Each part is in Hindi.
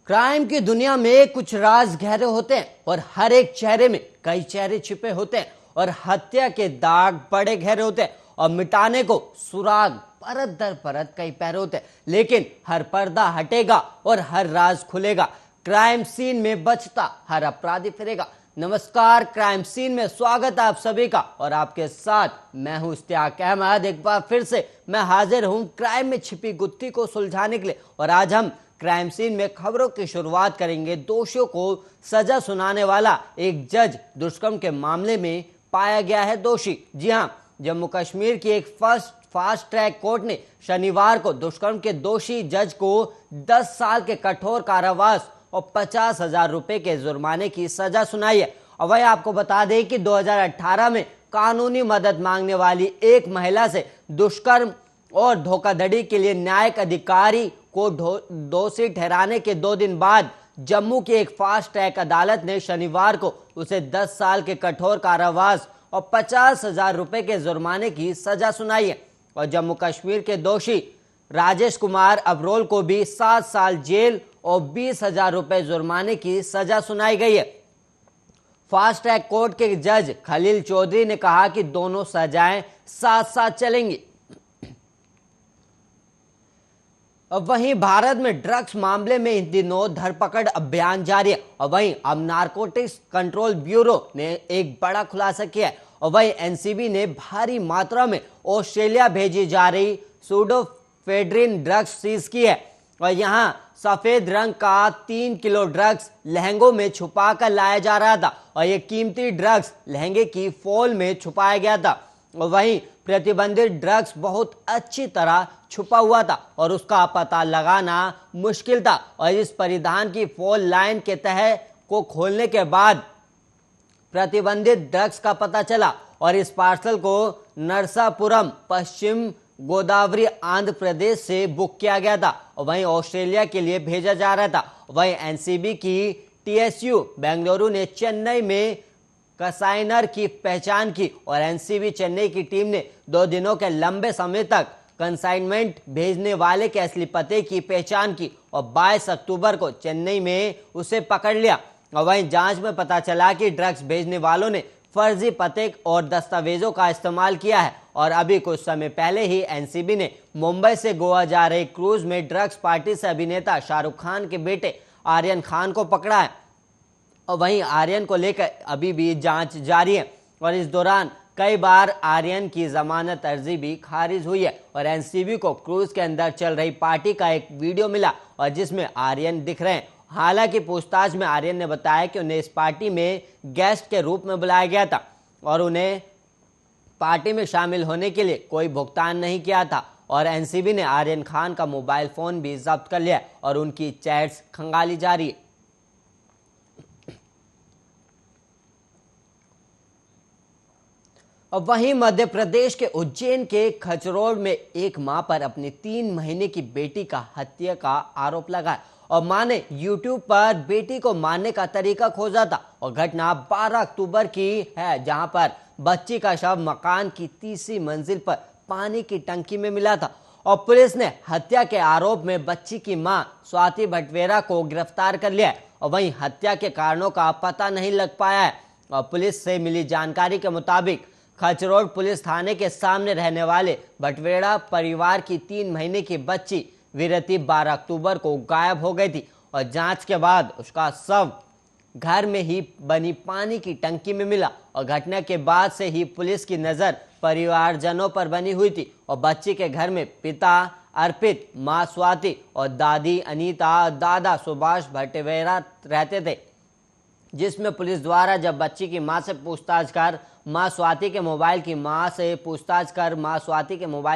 क्राइम की दुनिया में कुछ राज गहरे होते हैं और हर एक चेहरे में कई चेहरे छिपे होते हैं और हत्या के दाग बड़े गहरे होते हैं और मिटाने को सुराग परत दर परत कई पैर होते हैं, लेकिन हर पर्दा हटेगा और हर राज खुलेगा। क्राइम सीन में बचता हर अपराधी फिरेगा। नमस्कार, क्राइम सीन में स्वागत है आप सभी का और आपके साथ मैं हूं इश्तियाक अहमद। एक बार फिर से मैं हाजिर हूं क्राइम में छिपी गुत्थी को सुलझाने के लिए और आज हम क्राइम सीन में खबरों की शुरुआत करेंगे। दोषियों को सजा सुनाने वाला एक जज दुष्कर्म के मामले में पाया गया है दोषी। जी हां, जम्मू कश्मीर की एक फास्ट ट्रैक कोर्ट ने शनिवार को दुष्कर्म के दोषी जज को 10 साल के कठोर कारावास और 50,000 रुपए के जुर्माने की सजा सुनाई है। और वही आपको बता दें कि 2018 में कानूनी मदद मांगने वाली एक महिला से दुष्कर्म और धोखाधड़ी के लिए न्यायिक अधिकारी को दोषी ठहराने के 2 दिन बाद जम्मू की एक फास्ट ट्रैक अदालत ने शनिवार को उसे 10 साल के कठोर कारावास और 50,000 रुपए के जुर्माने की सजा सुनाई है। और जम्मू कश्मीर के दोषी राजेश कुमार अब्रोल को भी 7 साल जेल और 20,000 रुपए जुर्माने की सजा सुनाई गई है। फास्ट ट्रैक कोर्ट के जज खलील चौधरी ने कहा कि दोनों सजाएं साथ साथ चलेंगी। वहीं भारत में ड्रग्स मामले में इन दिनों धरपकड़ अभियान जारी है और वहीं अब नारकोटिक्स कंट्रोल ब्यूरो ने एक बड़ा खुलासा किया है। और वहीं एनसीबी ने भारी मात्रा में ऑस्ट्रेलिया भेजी जा रही सूडोफेड्रिन ड्रग्स सीज की है और यहां सफेद रंग का 3 किलो ड्रग्स लहंगों में छुपा कर लाया जा रहा था और यह कीमती ड्रग्स लहंगे की फॉल में छुपाया गया था। और वहीं प्रतिबंधित ड्रग्स बहुत अच्छी तरह छुपा हुआ था और उसका पता लगाना मुश्किल था। और इस परिधान की फॉल लाइन के तह को खोलने के बाद प्रतिबंधित ड्रग्स का पता चला और इस पार्सल को नरसापुरम पश्चिम गोदावरी आंध्र प्रदेश से बुक किया गया था और वहीं ऑस्ट्रेलिया के लिए भेजा जा रहा था। वहीं एनसीबी की टीएसयू बेंगलुरु ने चेन्नई में कंसाइनर की पहचान की और एनसीबी चेन्नई की टीम ने 2 दिनों के लंबे समय तक कंसाइनमेंट भेजने वाले के असली पते की पहचान की और 22 अक्टूबर को चेन्नई में उसे पकड़ लिया। और वहीं जांच में पता चला कि ड्रग्स भेजने वालों ने फर्जी पते और दस्तावेजों का इस्तेमाल किया है। और अभी कुछ समय पहले ही एनसीबी ने मुंबई से गोवा जा रहे क्रूज में ड्रग्स पार्टी से अभिनेता शाहरुख खान के बेटे आर्यन खान को पकड़ा है और वहीं आर्यन को लेकर अभी भी जांच जारी है और इस दौरान कई बार आर्यन की जमानत अर्जी भी खारिज हुई है। और एनसीबी को क्रूज के अंदर चल रही पार्टी का एक वीडियो मिला और जिसमें आर्यन दिख रहे हैं। हालांकि पूछताछ में आर्यन ने बताया कि उन्हें इस पार्टी में गेस्ट के रूप में बुलाया गया था और उन्हें पार्टी में शामिल होने के लिए कोई भुगतान नहीं किया था। और एनसीबी ने आर्यन खान का मोबाइल फोन भी जब्त कर लिया और उनकी चैट्स खंगाली जा रही है। और वहीं मध्य प्रदेश के उज्जैन के खचरोड में एक मां पर अपनी 3 महीने की बेटी का हत्या का आरोप लगा और मां ने यूट्यूब पर बेटी को मारने का तरीका खोजा था। और घटना 12 अक्टूबर की है जहां पर बच्ची का शव मकान की 3री मंजिल पर पानी की टंकी में मिला था और पुलिस ने हत्या के आरोप में बच्ची की मां स्वाति भटवेरा को गिरफ्तार कर लिया है। और वहीं हत्या के कारणों का पता नहीं लग पाया है और पुलिस से मिली जानकारी के मुताबिक खचरोड पुलिस थाने के सामने रहने वाले भटवेड़ा परिवार की 3 महीने की बच्ची विरति 12 अक्टूबर को गायब हो गई थी और जांच के बाद उसका शव घर में ही बनी पानी की टंकी में मिला। और घटना के बाद से ही पुलिस की नजर परिवारजनों पर बनी हुई थी और बच्ची के घर में पिता अर्पित, मां स्वाति और दादी अनीता, दादा सुभाष भटवेरा रहते थे। जिसमें पुलिस द्वारा जब बच्ची की मां से पूछताछ कर मां स्वाति के मोबाइल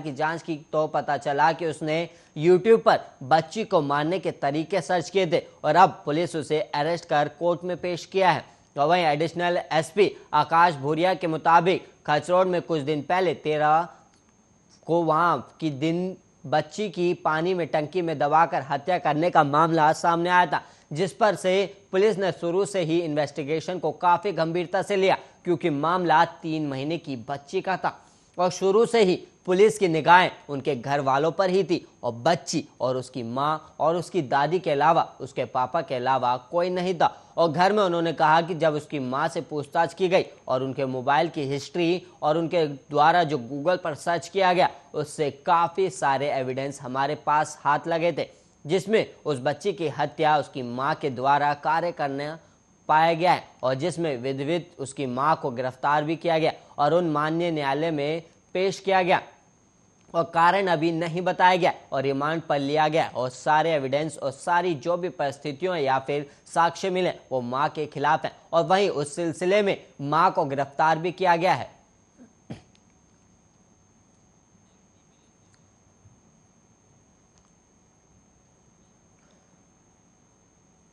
की जांच की तो पता चला कि उसने यूट्यूब पर बच्ची को मारने के तरीके सर्च किए थे और अब पुलिस उसे अरेस्ट कर कोर्ट में पेश किया है। तो वहीं एडिशनल एसपी आकाश भूरिया के मुताबिक खचरोड में कुछ दिन पहले 13 को वहां की दिन बच्ची की पानी में टंकी में दबाकर हत्या करने का मामला सामने आया था, जिस पर से पुलिस ने शुरू से ही इन्वेस्टिगेशन को काफी गंभीरता से लिया क्योंकि मामला 3 महीने की बच्ची का था और शुरू से ही पुलिस की निगाहें उनके घर वालों पर ही थी और बच्ची और उसकी मां और उसकी दादी के अलावा उसके पापा के अलावा कोई नहीं था। और घर में उन्होंने कहा कि जब उसकी मां से पूछताछ की गई और उनके मोबाइल की हिस्ट्री और उनके द्वारा जो गूगल पर सर्च किया गया उससे काफ़ी सारे एविडेंस हमारे पास हाथ लगे थे, जिसमें उस बच्ची की हत्या उसकी मां के द्वारा कार्य करने पाया गया है और जिसमें विधिवत उसकी मां को गिरफ्तार भी किया गया और उन माननीय न्यायालय में पेश किया गया और कारण अभी नहीं बताया गया और रिमांड पर लिया गया और सारे एविडेंस और सारी जो भी परिस्थितियों या फिर साक्ष्य मिले वो मां के खिलाफ है और वहीं उस सिलसिले में मां को गिरफ्तार भी किया गया है।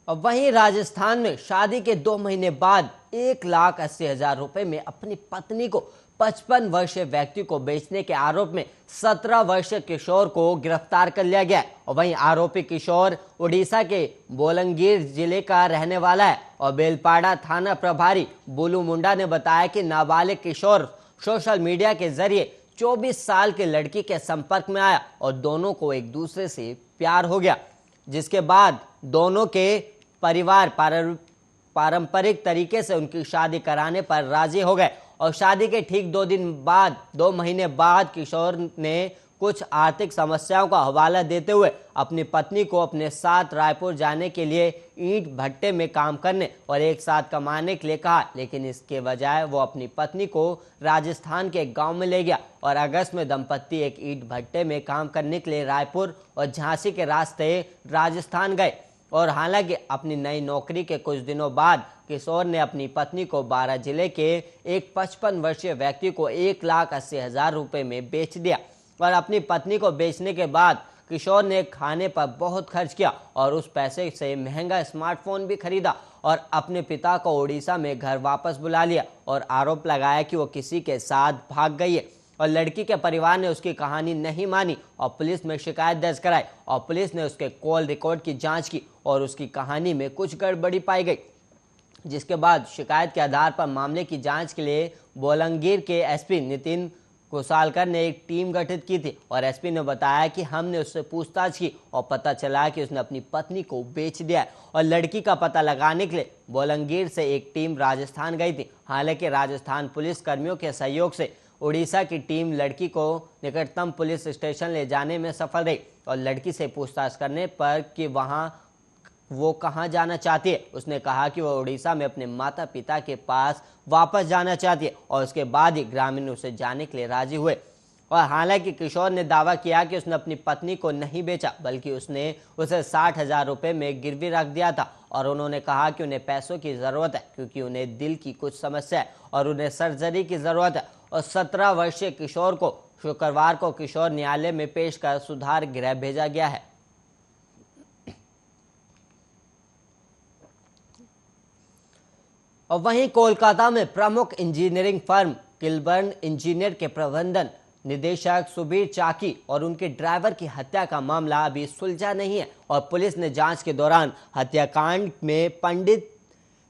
और वहीं राजस्थान में शादी के 2 महीने बाद 1,80,000 रुपए में अपनी पत्नी को 55 वर्षीय व्यक्ति को बेचने के आरोप में 17 वर्षीय किशोर को गिरफ्तार कर लिया गया है। और वहीं आरोपी किशोर उड़ीसा के बोलंगीर जिले का रहने वाला है और बेलपाड़ा थाना प्रभारी बुलू मुंडा ने बताया कि नाबालिग किशोर सोशल मीडिया के जरिए 24 साल की लड़की के संपर्क में आया और दोनों को एक दूसरे से प्यार हो गया, जिसके बाद दोनों के परिवार पारंपरिक तरीके से उनकी शादी कराने पर राजी हो गए और शादी के ठीक 2 महीने बाद किशोर ने कुछ आर्थिक समस्याओं का हवाला देते हुए अपनी पत्नी को अपने साथ रायपुर जाने के लिए ईंट भट्टे में काम करने और एक साथ कमाने के लिए कहा, लेकिन इसके बजाय वो अपनी पत्नी को राजस्थान के एक गांव में ले गया और अगस्त में दंपत्ति एक ईंट भट्टे में काम करने के लिए रायपुर और झांसी के रास्ते राजस्थान गए। और हालांकि अपनी नई नौकरी के कुछ दिनों बाद किशोर ने अपनी पत्नी को 12 जिले के एक 55 वर्षीय व्यक्ति को 1,80,000 रुपए में बेच दिया और अपनी पत्नी को बेचने के बाद किशोर ने खाने पर बहुत खर्च किया और उस पैसे से महंगा स्मार्टफोन भी खरीदा और अपने पिता को उड़ीसा में घर वापस बुला लिया और आरोप लगाया कि वो किसी के साथ भाग गई है और लड़की के परिवार ने उसकी कहानी नहीं मानी और पुलिस में शिकायत दर्ज कराई और पुलिस ने उसके कॉल रिकॉर्ड की जांच की और उसकी कहानी में कुछ गड़बड़ी पाई गई, जिसके बाद शिकायत के आधार पर मामले की जांच के लिए बोलंगीर के एसपी नितिन कुसालकर ने एक टीम गठित की थी और एसपी ने बताया कि हमने उससे पूछताछ की और पता चला कि उसने अपनी पत्नी को बेच दिया है और लड़की का पता लगाने के लिए बोलंगीर से एक टीम राजस्थान गई थी। हालांकि राजस्थान पुलिस कर्मियों के सहयोग से उड़ीसा की टीम लड़की को निकटतम पुलिस स्टेशन ले जाने में सफल रही और लड़की से पूछताछ करने पर कि वो कहाँ जाना चाहती है, उसने कहा कि वो उड़ीसा में अपने माता पिता के पास वापस जाना चाहती है और उसके बाद ही ग्रामीण उसे जाने के लिए राजी हुए। और हालांकि किशोर ने दावा किया कि उसने अपनी पत्नी को नहीं बेचा बल्कि उसने उसे 60,000 रुपए में गिरवी रख दिया था और उन्होंने कहा कि उन्हें पैसों की ज़रूरत है क्योंकि उन्हें दिल की कुछ समस्या है और उन्हें सर्जरी की ज़रूरत है। और 17 वर्षीय किशोर को शुक्रवार को किशोर न्यायालय में पेश कर सुधार गृह भेजा गया है। और वहीं कोलकाता में प्रमुख इंजीनियरिंग फर्म किलबर्न इंजीनियर के प्रबंधन निदेशक सुबीर चाकी और उनके ड्राइवर की हत्या का मामला अभी सुलझा नहीं है और पुलिस ने जांच के दौरान हत्याकांड में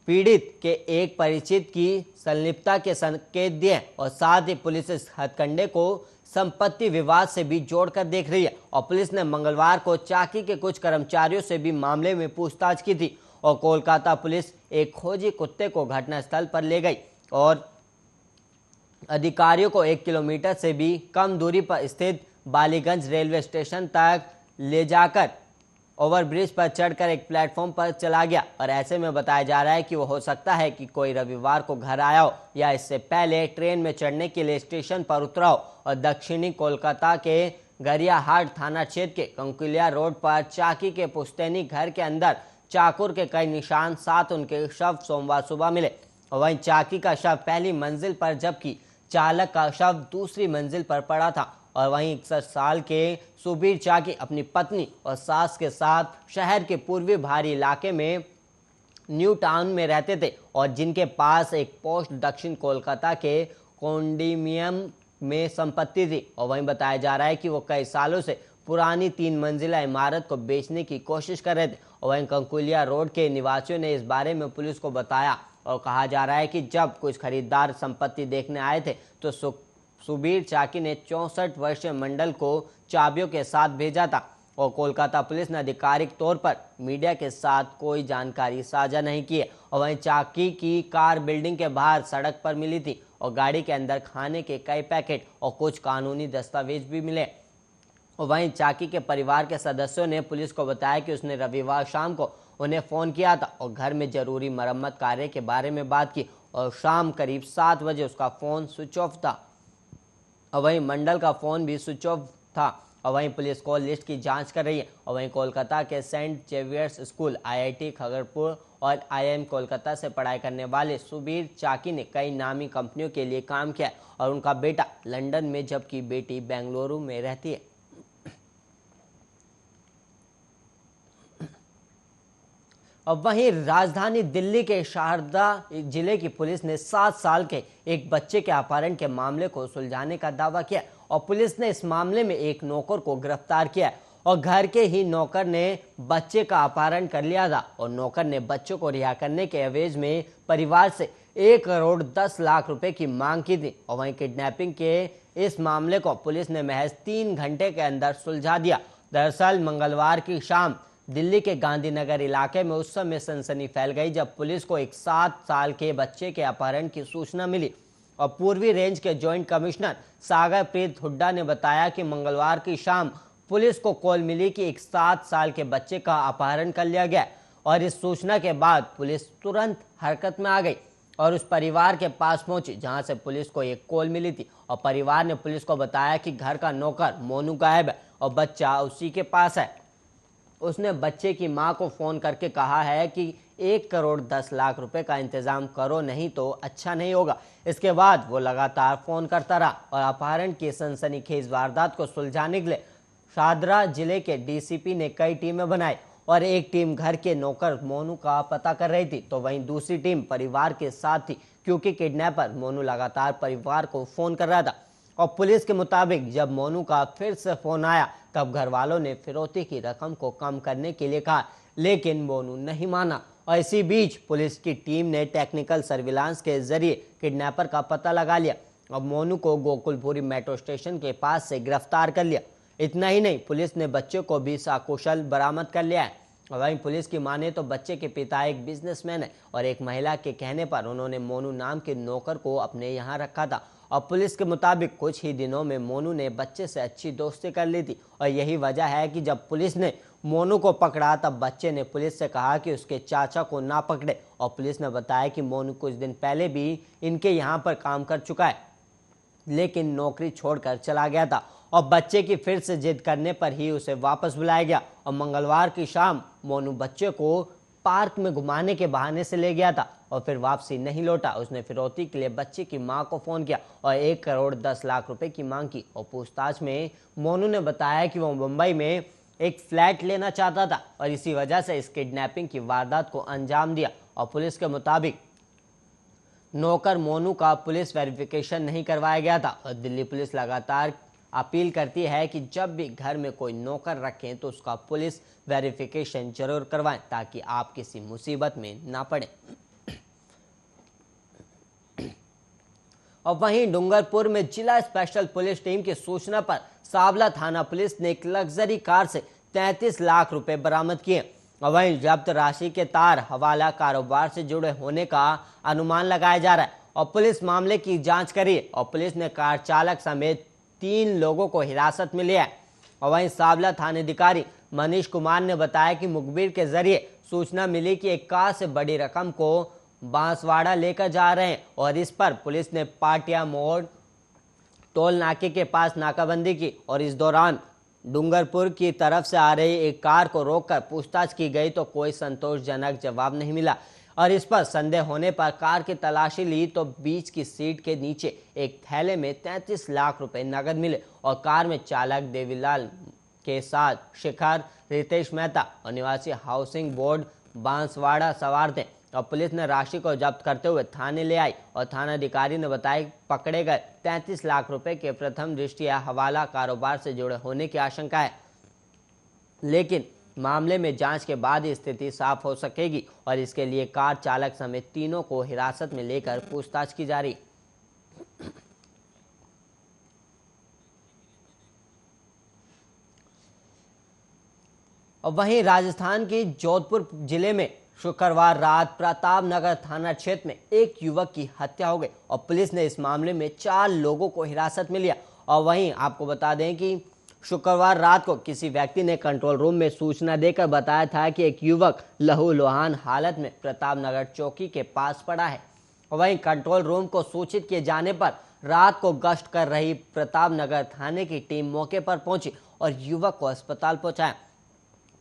पीड़ित के एक परिचित की संलिप्तता के संकेत दिए और साथ ही पुलिस इस हत्याकांड को संपत्ति विवाद से भी जोड़कर देख रही है और पुलिस ने मंगलवार को चाकी के कुछ कर्मचारियों से भी मामले में पूछताछ की थी और कोलकाता पुलिस एक खोजी कुत्ते को घटनास्थल पर ले गई और अधिकारियों को 1 किलोमीटर से भी कम दूरी पर स्थित बालीगंज रेलवे स्टेशन तक ले जाकर ओवरब्रिज पर चढ़कर एक प्लेटफॉर्म पर चला गया और ऐसे में बताया जा रहा है कि वो हो सकता है कि कोई रविवार को घर आया हो या इससे पहले ट्रेन में चढ़ने के लिए स्टेशन पर उतरा हो और दक्षिणी कोलकाता के गरियाहाट थाना क्षेत्र के कंकुलिया रोड पर चाकी के पुश्तैनी घर के अंदर चाकुर के कई निशान साथ उनके शव सोमवार सुबह मिले और वहीं चाकी का शव पहली मंजिल पर जबकि चालक का शव दूसरी मंजिल पर पड़ा था और वहीं 61 साल के सुबीर चाकी अपनी पत्नी और सास के साथ शहर के पूर्वी भारी इलाके में न्यू टाउन में रहते थे और जिनके पास एक पोस्ट दक्षिण कोलकाता के कॉन्डोमिनियम में संपत्ति थी और वहीं बताया जा रहा है कि वो कई सालों से पुरानी 3 मंजिला इमारत को बेचने की कोशिश कर रहे थे और वहीं कंकुलिया रोड के निवासियों ने इस बारे में पुलिस को बताया और कहा जा रहा है कि जब कुछ खरीदार संपत्ति देखने आए थे तो सुबीर चाकी ने 64 वर्षीय मंडल को चाबियों के साथ भेजा था और कोलकाता पुलिस ने आधिकारिक तौर पर मीडिया के साथ कोई जानकारी साझा नहीं की है। और वहीं चाकी की कार बिल्डिंग के बाहर सड़क पर मिली थी और गाड़ी के अंदर खाने के कई पैकेट और कुछ कानूनी दस्तावेज भी मिले। और वहीं चाकी के परिवार के सदस्यों ने पुलिस को बताया कि उसने रविवार शाम को उन्हें फ़ोन किया था और घर में जरूरी मरम्मत कार्य के बारे में बात की और शाम करीब 7 बजे उसका फ़ोन स्विच ऑफ था और वहीं मंडल का फ़ोन भी स्विच ऑफ था। और वहीं पुलिस कॉल लिस्ट की जांच कर रही है। और वहीं कोलकाता के Saint Xavier's school, IIT Kharagpur और आईआईएम कोलकाता से पढ़ाई करने वाले सुबीर चाकी ने कई नामी कंपनियों के लिए काम किया और उनका बेटा लंदन में जबकि बेटी बेंगलुरु में रहती है। और वहीं राजधानी दिल्ली के शारदा जिले की पुलिस ने 7 साल के एक बच्चे के अपहरण के मामले को सुलझाने का दावा किया और पुलिस ने इस मामले में एक नौकर को गिरफ्तार किया और घर के ही नौकर ने बच्चे का अपहरण कर लिया था और नौकर ने बच्चों को रिहा करने के एवज में परिवार से 1 करोड़ 10 लाख रुपए की मांग की थी। और वहीं किडनैपिंग के इस मामले को पुलिस ने महज 3 घंटे के अंदर सुलझा दिया। दरअसल मंगलवार की शाम दिल्ली के गांधीनगर इलाके में उस समय सनसनी फैल गई जब पुलिस को एक 7 साल के बच्चे के अपहरण की सूचना मिली और पूर्वी रेंज के जॉइंट कमिश्नर सागर प्रीत हुड्डा ने बताया कि मंगलवार की शाम पुलिस को कॉल मिली कि एक 7 साल के बच्चे का अपहरण कर लिया गया और इस सूचना के बाद पुलिस तुरंत हरकत में आ गई और उस परिवार के पास पहुंची जहां से पुलिस को एक कॉल मिली थी और परिवार ने पुलिस को बताया कि घर का नौकर मोनू गायब है और बच्चा उसी के पास है। उसने बच्चे की मां को फोन करके कहा है कि 1 करोड़ 10 लाख रुपए का इंतजाम करो, नहीं तो अच्छा नहीं होगा। इसके बाद वो लगातार फोन करता रहा और अपहरण की सनसनीखेज वारदात को सुलझाने के लिए शादरा जिले के डीसीपी ने कई टीमें बनाई और एक टीम घर के नौकर मोनू का पता कर रही थी तो वहीं दूसरी टीम परिवार के साथ थी क्योंकि किडनैपर मोनू लगातार परिवार को फोन कर रहा था। और पुलिस के मुताबिक जब मोनू का फिर से फोन आया तब घर वालों ने फिरौती की रकम को कम करने के लिए कहा, लेकिन मोनू नहीं माना। और इसी बीच पुलिस की टीम ने टेक्निकल सर्विलांस के जरिए किडनैपर का पता लगा लिया और मोनू को गोकुलपुरी मेट्रो स्टेशन के पास से गिरफ्तार कर लिया। इतना ही नहीं, पुलिस ने बच्चे को भी सकुशल बरामद कर लिया है। वहीं पुलिस की माने तो बच्चे के पिता एक बिजनेसमैन है और एक महिला के कहने पर उन्होंने मोनू नाम के नौकर को अपने यहाँ रखा था और पुलिस के मुताबिक कुछ ही दिनों में मोनू ने बच्चे से अच्छी दोस्ती कर ली थी और यही वजह है कि जब पुलिस ने मोनू को पकड़ा तब बच्चे ने पुलिस से कहा कि उसके चाचा को ना पकड़े और पुलिस ने बताया कि मोनू कुछ दिन पहले भी इनके यहाँ पर काम कर चुका है लेकिन नौकरी छोड़कर चला गया था और बच्चे की फिर से जिद करने पर ही उसे वापस बुलाया गया और मंगलवार की शाम मोनू बच्चे को पार्क में घुमाने के बहाने से ले गया था और फिर वापसी नहीं लौटा। उसने फिरौती के लिए बच्चे की मां को फोन किया और 1 करोड़ 10 लाख रुपए की मांग की और पूछताछ में मोनू ने बताया कि वो मुंबई में एक फ्लैट लेना चाहता था और इसी वजह से इस किडनैपिंग की वारदात को अंजाम दिया। और पुलिस के मुताबिक नौकर मोनू का पुलिस वेरिफिकेशन नहीं करवाया गया था और दिल्ली पुलिस लगातार अपील करती है कि जब भी घर में कोई नौकर रखें तो उसका पुलिस वेरिफिकेशन जरूर करवाएं ताकि आप किसी मुसीबत में ना पड़े। और वहीं डूंगरपुर में जिला स्पेशल पुलिस टीम की सूचना पर सावला थाना पुलिस ने एक लग्जरी कार से 33 लाख रुपए बरामद किए और वहीं जब्त राशि के तार हवाला कारोबार से जुड़े होने का अनुमान लगाया जा रहा है और पुलिस मामले की जांच करी और पुलिस ने कार चालक समेत 3 लोगों को हिरासत में लिया है। और वहीं सावला थानाधिकारी मनीष कुमार ने बताया कि मुखबिर के जरिए सूचना मिली कि एक कार से बड़ी रकम को बांसवाड़ा लेकर जा रहे हैं और इस पर पुलिस ने पाटिया मोड़ टोल नाके के पास नाकाबंदी की और इस दौरान डूंगरपुर की तरफ से आ रही एक कार को रोककर पूछताछ की गई तो कोई संतोषजनक जवाब नहीं मिला और इस पर संदेह होने पर कार की तलाशी ली तो बीच की सीट के नीचे एक थैले में 33 लाख रुपए नगद मिले और कार में चालक देवीलाल के साथ शिखर, रितेश मेहता और निवासी हाउसिंग बोर्ड बांसवाड़ा सवार थे और पुलिस ने राशि को जब्त करते हुए थाने ले आई और थानाधिकारी ने बताया पकड़े गए 33 लाख रुपए के प्रथम दृष्टया हवाला कारोबार से जुड़े होने की आशंका है, लेकिन मामले में जांच के बाद ही स्थिति साफ हो सकेगी और इसके लिए कार चालक समेत तीनों को हिरासत में लेकर पूछताछ की जा रही। और वहीं राजस्थान के जोधपुर जिले में शुक्रवार रात प्रताप नगर थाना क्षेत्र में एक युवक की हत्या हो गई और पुलिस ने इस मामले में 4 लोगों को हिरासत में लिया। और वहीं आपको बता दें कि शुक्रवार रात को किसी व्यक्ति ने कंट्रोल रूम में सूचना देकर बताया था कि एक युवक लहूलुहान हालत में प्रताप नगर चौकी के पास पड़ा है। और वहीं कंट्रोल रूम को सूचित किए जाने पर रात को गश्त कर रही प्रताप नगर थाने की टीम मौके पर पहुंची और युवक को अस्पताल पहुंचाया,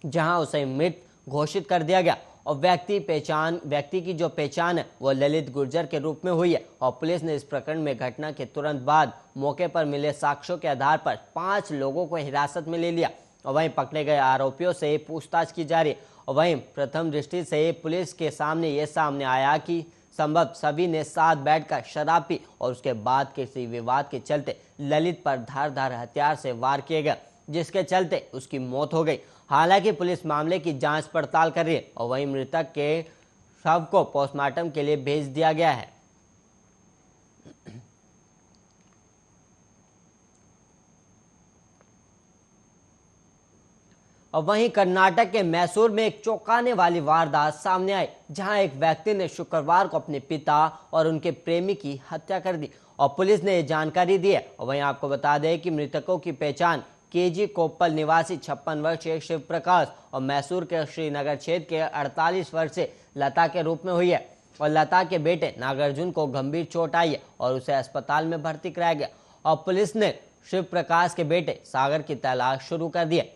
जहां उसे मृत घोषित कर दिया गया। और व्यक्ति की जो पहचान है वो ललित गुर्जर के रूप में हुई है। और पुलिस ने इस प्रकरण में घटना के तुरंत बाद मौके पर मिले साक्ष्यों के आधार पर 5 लोगों को हिरासत में ले लिया और वहीं पकड़े गए आरोपियों से पूछताछ की जा रही है। और वहीं प्रथम दृष्टि से पुलिस के सामने ये सामने आया कि संभव सभी ने साथ बैठकर शराब पी और उसके बाद किसी विवाद के चलते ललित पर धारदार हथियार से वार किए गए, जिसके चलते उसकी मौत हो गई। हालांकि पुलिस मामले की जांच पड़ताल कर रही है और वहीं मृतक के शव को पोस्टमार्टम के लिए भेज दिया गया है। और वहीं कर्नाटक के मैसूर में एक चौंकाने वाली वारदात सामने आई, जहां एक व्यक्ति ने शुक्रवार को अपने पिता और उनके प्रेमी की हत्या कर दी और पुलिस ने जानकारी दी है। और वहीं आपको बता दें कि मृतकों की पहचान केजी कोप्पल निवासी 56 वर्षीय शिव प्रकाश और मैसूर के श्रीनगर क्षेत्र के 48 वर्षीय लता के रूप में हुई है। और लता के बेटे नागार्जुन को गंभीर चोट आई है और उसे अस्पताल में भर्ती कराया गया। और पुलिस ने शिव प्रकाश के बेटे सागर की तलाश शुरू कर दी है।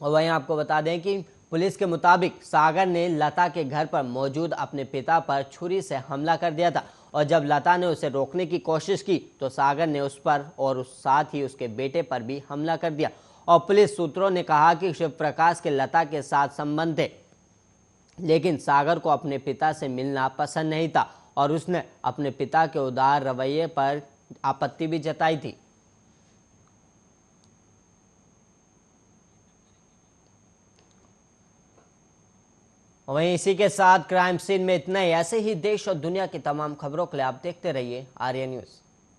और वहीं आपको बता दें कि पुलिस के मुताबिक सागर ने लता के घर पर मौजूद अपने पिता पर छुरी से हमला कर दिया था और जब लता ने उसे रोकने की कोशिश की तो सागर ने उस पर और साथ ही उसके बेटे पर भी हमला कर दिया। और पुलिस सूत्रों ने कहा कि शिव प्रकाश के लता के साथ संबंध थे, लेकिन सागर को अपने पिता से मिलना पसंद नहीं था और उसने अपने पिता के उदार रवैये पर आपत्ति भी जताई थी। वहीं इसी के साथ क्राइम सीन में इतना ही। ऐसे ही देश और दुनिया की तमाम खबरों के लिए आप देखते रहिए आर्या न्यूज़।